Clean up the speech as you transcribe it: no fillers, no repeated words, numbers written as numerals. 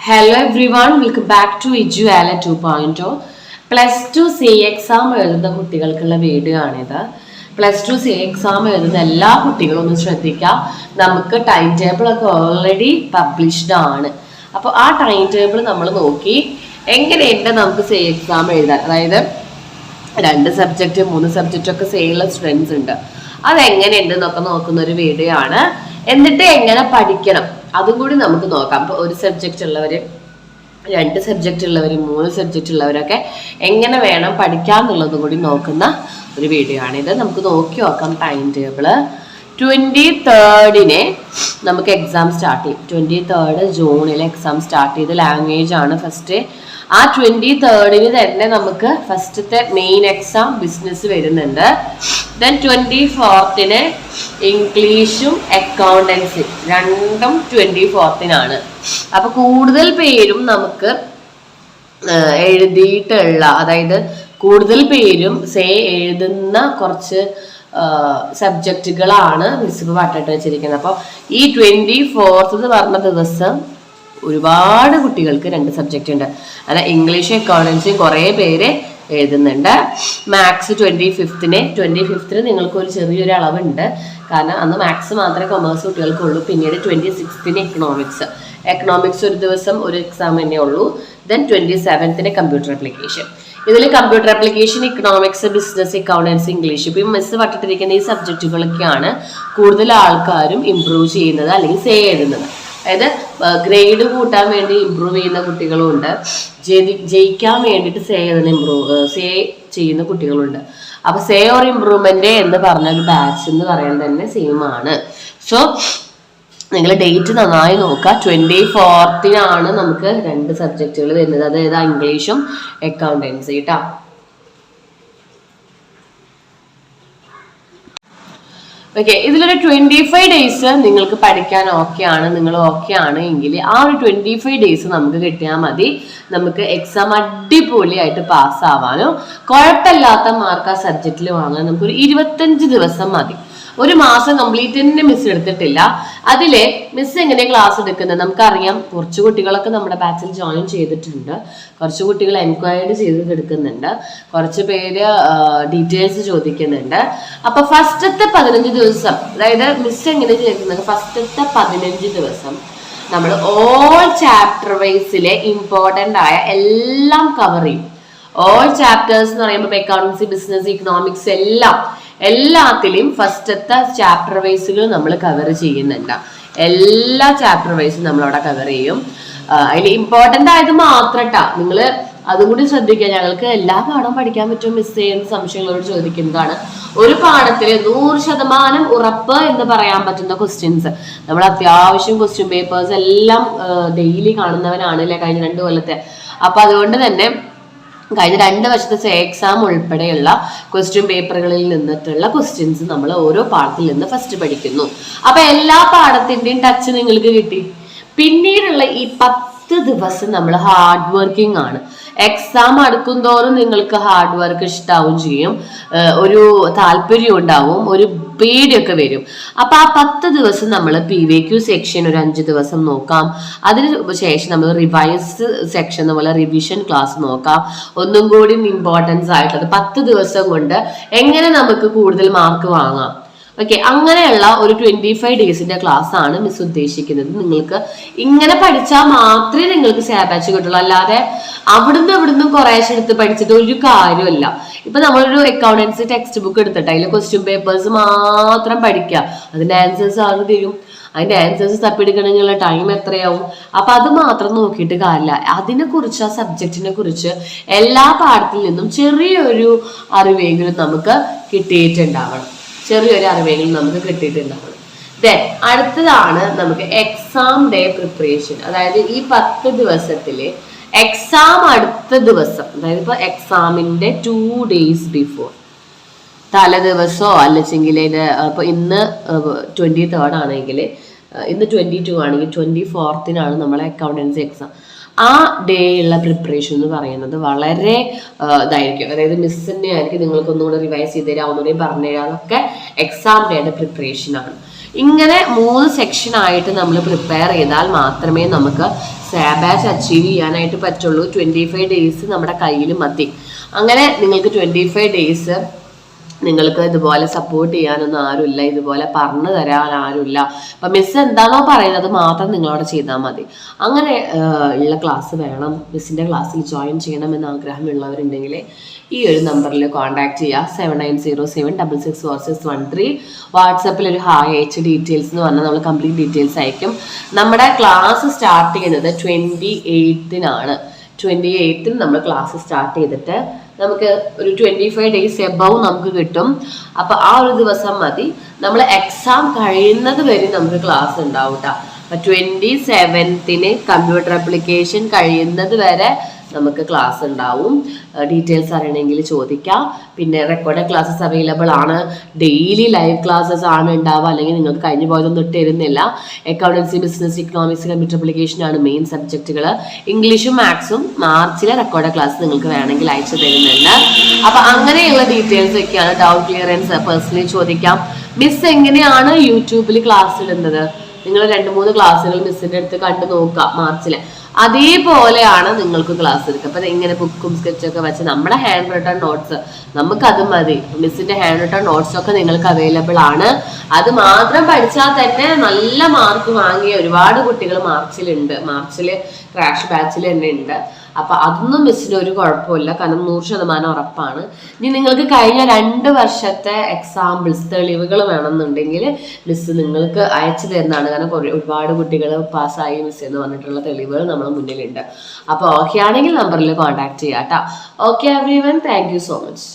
Hello everyone, welcome back to Edu 2.0. Plus two C exam എഴുതുന്ന കുട്ടികൾക്കുള്ള video ആണിത്. Plus two C exam എഴുതുന്ന എല്ലാ കുട്ടികളും ഒന്ന് ശ്രദ്ധിക്കാം. നമുക്ക് ടൈം ടേബിൾ ഒക്കെ ഓൾറെഡി പബ്ലിഷ്ഡ് ആണ്. അപ്പോൾ ആ ടൈം ടേബിൾ നമ്മൾ നോക്കി എങ്ങനെയുണ്ട് നമുക്ക് സി എക്സാം എഴുതാൻ. അതായത് 2 സബ്ജക്റ്റ് 3 സബ്ജക്റ്റ് ഒക്കെ സേയുള്ള സ്റ്റുഡൻസ് ഉണ്ട്. അതെങ്ങനെയുണ്ടെന്നൊക്കെ നോക്കുന്ന ഒരു വീഡിയോ ആണ്. എന്നിട്ട് എങ്ങനെ പഠിക്കണം അതും കൂടി നമുക്ക് നോക്കാം. ഇപ്പോൾ 1 സബ്ജക്റ്റ് ഉള്ളവര് 2 സബ്ജക്റ്റ് ഉള്ളവര് 3 സബ്ജക്റ്റ് ഉള്ളവരൊക്കെ എങ്ങനെ വേണം പഠിക്കാന്നുള്ളതും കൂടി നോക്കുന്ന ഒരു വീഡിയോ ആണിത്. നമുക്ക് നോക്കി നോക്കാം ടൈം ടേബിള്. 23rd നമുക്ക് എക്സാം സ്റ്റാർട്ട് ചെയ്യും. 23rd ജൂണിൽ എക്സാം സ്റ്റാർട്ട് ചെയ്ത് ലാംഗ്വേജ് ആണ് ഫസ്റ്റ്. ആ 23rd തന്നെ നമുക്ക് ഫസ്റ്റത്തെ മെയിൻ എക്സാം ബിസിനസ് വരുന്നുണ്ട്. ദെൻ 24th ഇംഗ്ലീഷും അക്കൗണ്ടൻസി രണ്ടും 24th. അപ്പൊ കൂടുതൽ പേരും നമുക്ക് എഴുതിയിട്ടുള്ള, അതായത് കൂടുതൽ പേരും എഴുതുന്ന കുറച്ച് സബ്ജക്റ്റുകളാണ് മിസ് ഇപ്പോൾ പാട്ടിട്ട് വെച്ചിരിക്കുന്നത്. അപ്പോൾ ഈ 24th പറഞ്ഞ ദിവസം ഒരുപാട് കുട്ടികൾക്ക് 2 സബ്ജക്റ്റ് ഉണ്ട്. അല്ല, ഇംഗ്ലീഷ് അക്കൗണ്ടൻസിയും കുറേ പേര് എഴുതുന്നുണ്ട്. മാത്സ് 25th നിങ്ങൾക്ക് ഒരു ചെറിയൊരു അളവുണ്ട്. കാരണം അന്ന് മാത്സ് മാത്രമേ കൊമേഴ്സ് കുട്ടികൾക്കുള്ളൂ. പിന്നീട് 26th എക്കണോമിക്സ് ഒരു ദിവസം ഒരു എക്സാം തന്നെ ഉള്ളൂ. Then 27th computer application. ഇതിൽ computer application, economics, business, accountancy, English, ഇപ്പം മിസ് പട്ടിട്ടിരിക്കുന്ന ഈ സബ്ജക്റ്റുകളൊക്കെയാണ് കൂടുതൽ ആൾക്കാരും ഇംപ്രൂവ് ചെയ്യുന്നത് അല്ലെങ്കിൽ സേ എഴുതുന്നത്. അതായത് ഗ്രേഡ് കൂട്ടാൻ വേണ്ടി ഇമ്പ്രൂവ് ചെയ്യുന്ന കുട്ടികളുണ്ട്, ജയിക്കാൻ വേണ്ടിയിട്ട് സേ ചെയ്യുന്ന കുട്ടികളുണ്ട്. അപ്പൊ സേ ഓർ ഇംപ്രൂവ്മെന്റ് എന്ന് പറഞ്ഞ ഒരു ബാച്ച് എന്ന് പറയുന്നത് തന്നെ സെയിം ആണ്. സോ നിങ്ങൾ ഡേറ്റ് നന്നായി നോക്കുക. 24th നമുക്ക് 2 സബ്ജക്റ്റുകൾ വരുന്നത്. അതായത് ഇംഗ്ലീഷും അക്കൗണ്ടൻസി കേട്ടോ. ഓക്കെ, ഇതിലൊരു 25 days നിങ്ങൾക്ക് പഠിക്കാൻ നിങ്ങൾ ഓക്കെ ആണ് എങ്കിൽ ആ ഒരു 25 days നമുക്ക് കിട്ടിയാൽ മതി. നമുക്ക് എക്സാം അടിപൊളിയായിട്ട് പാസ്സാവാനോ കുഴപ്പമില്ലാത്ത മാർക്ക് ആ സബ്ജക്റ്റിൽ വാങ്ങാൻ നമുക്കൊരു 25 ദിവസം മതി. ഒരു മാസം കംപ്ലീറ്റ് തന്നെ മിസ് എടുത്തിട്ടില്ല. അതിലെ മിസ് എങ്ങനെ ക്ലാസ് എടുക്കുന്നത് നമുക്കറിയാം. കുറച്ച് കുട്ടികളൊക്കെ നമ്മുടെ ബാച്ചിൽ ജോയിൻ ചെയ്തിട്ടുണ്ട്, കുറച്ച് കുട്ടികൾ എൻക്വയറി ചെയ്ത് എടുക്കുന്നുണ്ട്, കുറച്ച് പേര് ഡീറ്റെയിൽസ് ചോദിക്കുന്നുണ്ട്. അപ്പൊ ഫസ്റ്റത്തെ 15 ദിവസം, അതായത് മിസ് എങ്ങനെ ചെയ്യുന്നത്, ഫസ്റ്റത്തെ 15 ദിവസം നമ്മൾ ഓൾ ചാപ്റ്റർ വൈസിലെ ഇമ്പോർട്ടൻ്റ് ആയ എല്ലാം കവർ ചെയ്യും. ഓൾ ചാപ്റ്റേഴ്സ് എന്ന് പറയുമ്പോൾ അക്കൗണ്ടൻസി, ബിസിനസ്, ഇക്കണോമിക്സ് എല്ലാത്തിലും ഫസ്റ്റത്തെ ചാപ്റ്റർ വൈസുകൾ നമ്മൾ കവർ ചെയ്യുന്നുണ്ട്. എല്ലാ ചാപ്റ്റർ വൈസും നമ്മളവിടെ കവർ ചെയ്യും. അതിൽ ഇമ്പോർട്ടൻ്റ് ആയത് മാത്രട്ടാ നിങ്ങൾ അതും കൂടി ശ്രദ്ധിക്കുക. ഞങ്ങൾക്ക് എല്ലാ പാഠവും പഠിക്കാൻ പറ്റും മിസ് ചെയ്യുന്ന സംശയങ്ങളോട് ചോദിക്കുന്നതാണ്. ഒരു പാഠത്തിൽ 100% ഉറപ്പ് എന്ന് പറയാൻ പറ്റുന്ന ക്വസ്റ്റ്യൻസ്, നമ്മൾ അത്യാവശ്യം ക്വസ്റ്റ്യൻ പേപ്പേഴ്സ് എല്ലാം ഡെയിലി കാണുന്നവനാണ് അല്ലെ കഴിഞ്ഞ 2 കൊല്ലത്തെ. അപ്പൊ അതുകൊണ്ട് തന്നെ കഴിഞ്ഞ 2 വർഷത്തെ എക്സാം ഉൾപ്പെടെയുള്ള ക്വസ്റ്റ്യൻ പേപ്പറുകളിൽ നിന്നിട്ടുള്ള ക്വസ്റ്റ്യൻസ് നമ്മൾ ഓരോ പാഠത്തിൽ നിന്ന് ഫസ്റ്റ് പഠിക്കുന്നു. അപ്പൊ എല്ലാ പാഠത്തിന്റെയും ടച്ച് നിങ്ങൾക്ക് കിട്ടി. പിന്നീടുള്ള ഈ 10 ദിവസം നമ്മൾ ഹാർഡ് വർക്കിംഗ് ആണ്. എക്സാം അടുക്കും തോറും നിങ്ങൾക്ക് ഹാർഡ് വർക്ക് ഇഷ്ടാവും ചെയ്യും, ഒരു താല്പര്യം ഉണ്ടാവും, ഒരു പേടിയൊക്കെ വരും. അപ്പൊ ആ 10 ദിവസം നമ്മൾ PVQ സെക്ഷൻ ഒരു 5 ദിവസം നോക്കാം. അതിന് ശേഷം നമ്മൾ റിവൈസ് സെക്ഷൻ പോലെ റിവിഷൻ ക്ലാസ് നോക്കാം. ഒന്നും കൂടി ഇമ്പോർട്ടൻസ് ആയിട്ടുള്ളത് 10 ദിവസം കൊണ്ട് എങ്ങനെ നമുക്ക് കൂടുതൽ മാർക്ക് വാങ്ങാം. ഓക്കെ, അങ്ങനെയുള്ള ഒരു 25 days ക്ലാസ് ആണ് മിസ് ഉദ്ദേശിക്കുന്നത്. നിങ്ങൾക്ക് ഇങ്ങനെ പഠിച്ചാൽ മാത്രമേ നിങ്ങൾക്ക് ബാച്ച് കിട്ടുള്ളൂ. അല്ലാതെ അവിടുന്ന് കുറേശ്ശെ എടുത്ത് പഠിച്ചിട്ട് ഒരു കാര്യമല്ല. ഇപ്പൊ നമ്മളൊരു അക്കൗണ്ടൻസി ടെക്സ്റ്റ് ബുക്ക് എടുത്തിട്ട് അതിലെ ക്വസ്റ്റ്യൻ പേപ്പേഴ്സ് മാത്രം പഠിക്കുക, അതിന്റെ ആൻസേഴ്സ് ആര് തരും, അതിന്റെ ആൻസേഴ്സ് തപ്പിയെടുക്കണമെങ്കിൽ ടൈം എത്രയാവും. അപ്പൊ അത് മാത്രം നോക്കിയിട്ട് കാര്യമില്ല. അതിനെ കുറിച്ച്, ആ സബ്ജക്റ്റിനെ കുറിച്ച് എല്ലാ പാഠത്തിൽ നിന്നും ചെറിയൊരു അറിവെങ്കിലും നമുക്ക് കിട്ടിയിട്ടുണ്ടാവണം. അടുത്തതാണ് നമുക്ക് എക്സാം ഡേ പ്രിപ്പറേഷൻ. അതായത് ഈ 10 ദിവസത്തില് എക്സാം അടുത്ത ദിവസം, അതായത് ഇപ്പൊ എക്സാമിന്റെ 2 days ബിഫോർ, തലേ ദിവസമോ അല്ലെങ്കിൽ ഇപ്പൊ ഇന്ന് 23rd ആണെങ്കിൽ, ഇന്ന് 22 ആണെങ്കിൽ 24th നമ്മളെ അക്കൗണ്ടൻസി എക്സാം. ആ ഡേ ഉള്ള പ്രിപ്പറേഷൻ എന്ന് പറയുന്നത് വളരെ ഇതായിരിക്കും. അതായത് മിസ് തന്നെ ആയിരിക്കും നിങ്ങൾക്ക് ഒന്നുകൂടെ റിവൈസ് ചെയ്ത് തരാം, ഒന്നുകൂടി പറഞ്ഞു തരാം. അതൊക്കെ എക്സാം ഡേയുടെ പ്രിപ്പറേഷൻ ആണ്. ഇങ്ങനെ 3 സെക്ഷനായിട്ട് നമ്മൾ പ്രിപ്പയർ ചെയ്താൽ മാത്രമേ നമുക്ക് സാബാച്ച് അച്ചീവ് ചെയ്യാനായിട്ട് പറ്റുള്ളൂ. 25 ഡേയ്സ് നമ്മുടെ കയ്യിൽ മതി. അങ്ങനെ നിങ്ങൾക്ക് 25 ഡേയ്സ് നിങ്ങൾക്ക് ഇതുപോലെ സപ്പോർട്ട് ചെയ്യാനൊന്നും ആരുമില്ല, ഇതുപോലെ പറഞ്ഞു തരാൻ ആരുമില്ല. അപ്പം മിസ് എന്താണോ പറയുന്നത് മാത്രം നിങ്ങളോട് ചെയ്താൽ മതി. അങ്ങനെ ഉള്ള ക്ലാസ് വേണം, മിസ്സിൻ്റെ ക്ലാസ്സിൽ ജോയിൻ ചെയ്യണമെന്ന് ആഗ്രഹമുള്ളവരുണ്ടെങ്കിൽ ഈ ഒരു നമ്പറിൽ കോൺടാക്ട് ചെയ്യുക. 7907664613. വാട്സപ്പിൽ ഒരു ഹായ് അയച്ച് ഡീറ്റെയിൽസ് എന്ന് പറഞ്ഞാൽ നമ്മൾ കംപ്ലീറ്റ് ഡീറ്റെയിൽസ് അയക്കും. നമ്മുടെ ക്ലാസ് സ്റ്റാർട്ട് ചെയ്യുന്നത് 28-നാണ്. 28 നമ്മൾ ക്ലാസ് സ്റ്റാർട്ട് ചെയ്തിട്ട് നമുക്ക് ഒരു 25 ഡേയ്സ് എബവ് നമുക്ക് കിട്ടും. അപ്പൊ ആ ഒരു ദിവസം മതി. നമ്മൾ എക്സാം കഴിയുന്നത് വരെ നമുക്ക് ക്ലാസ് ഉണ്ടാവും കേട്ടോ. അപ്പൊ 27-ന് കമ്പ്യൂട്ടർ ആപ്ലിക്കേഷൻ കഴിയുന്നത് വരെ നമുക്ക് ക്ലാസ് ഉണ്ടാവും. ഡീറ്റെയിൽസ് അറിയണമെങ്കിൽ ചോദിക്കാം. പിന്നെ റെക്കോർഡഡ് ക്ലാസ്സസ് അവൈലബിൾ ആണ്. ഡെയിലി ലൈവ് ക്ലാസ്സസ് ആണ് ഉണ്ടാവുക. അല്ലെങ്കിൽ നിങ്ങൾക്ക് കഴിഞ്ഞു പോയതൊന്നും ഇട്ടിരുന്നില്ല. Accountancy, business, economics, computer application ആണ് മെയിൻ സബ്ജക്റ്റുകൾ. ഇംഗ്ലീഷും മാത്സും മാർച്ചിലെ റെക്കോർഡഡ് ക്ലാസ് നിങ്ങൾക്ക് വേണമെങ്കിൽ അയച്ചു തരുന്നുണ്ട്. അപ്പൊ അങ്ങനെയുള്ള ഡീറ്റെയിൽസ് ഒക്കെയാണ്. ഡൗട്ട് ക്ലിയറൻസ് പേഴ്സണലി ചോദിക്കാം. മിസ് എങ്ങനെയാണ് യൂട്യൂബിൽ ക്ലാസ് ഇടുന്നത്? നിങ്ങൾ 2-3 ക്ലാസ്സുകൾ മിസ്സിന്റെ അടുത്ത് കണ്ടു നോക്കാം മാർച്ചിലെ. അതേപോലെയാണ് നിങ്ങൾക്ക് ക്ലാസ് എടുക്കുക. അപ്പൊ ഇങ്ങനെ ബുക്കും സ്കെച്ചൊക്കെ വെച്ച് നമ്മുടെ ഹാൻഡ് റിട്ടൺ നോട്ട്സ് നമുക്കത് മതി. മിസ്സിന്റെ ഹാൻഡ് റിട്ടൺ നോട്ട്സ് ഒക്കെ നിങ്ങൾക്ക് അവൈലബിൾ ആണ്. അത് മാത്രം പഠിച്ചാൽ തന്നെ നല്ല മാർക്ക് വാങ്ങിയ ഒരുപാട് കുട്ടികൾ മാർച്ചിലുണ്ട്. മാർച്ചില് ക്രാഷ് ബാച്ചിൽ തന്നെ ഉണ്ട്. അപ്പൊ അതൊന്നും മിസ്സിന് ഒരു കുഴപ്പമില്ല. കാരണം 100% ഉറപ്പാണ്. ഇനി നിങ്ങൾക്ക് കഴിഞ്ഞ 2 വർഷത്തെ എക്സാമ്പിൾസ്, തെളിവുകൾ വേണമെന്നുണ്ടെങ്കിൽ മിസ് നിങ്ങൾക്ക് അയച്ചു തരുന്നതാണ്. കാരണം ഒരുപാട് കുട്ടികൾ പാസ്സായി മിസ് എന്ന് പറഞ്ഞിട്ടുള്ള തെളിവുകൾ നമ്മുടെ മുന്നിലുണ്ട്. അപ്പൊ ഓക്കെ ആണെങ്കിൽ നമ്പറിൽ കോൺടാക്ട് ചെയ്യാം കേട്ടോ. Okay everyone, thank you so much.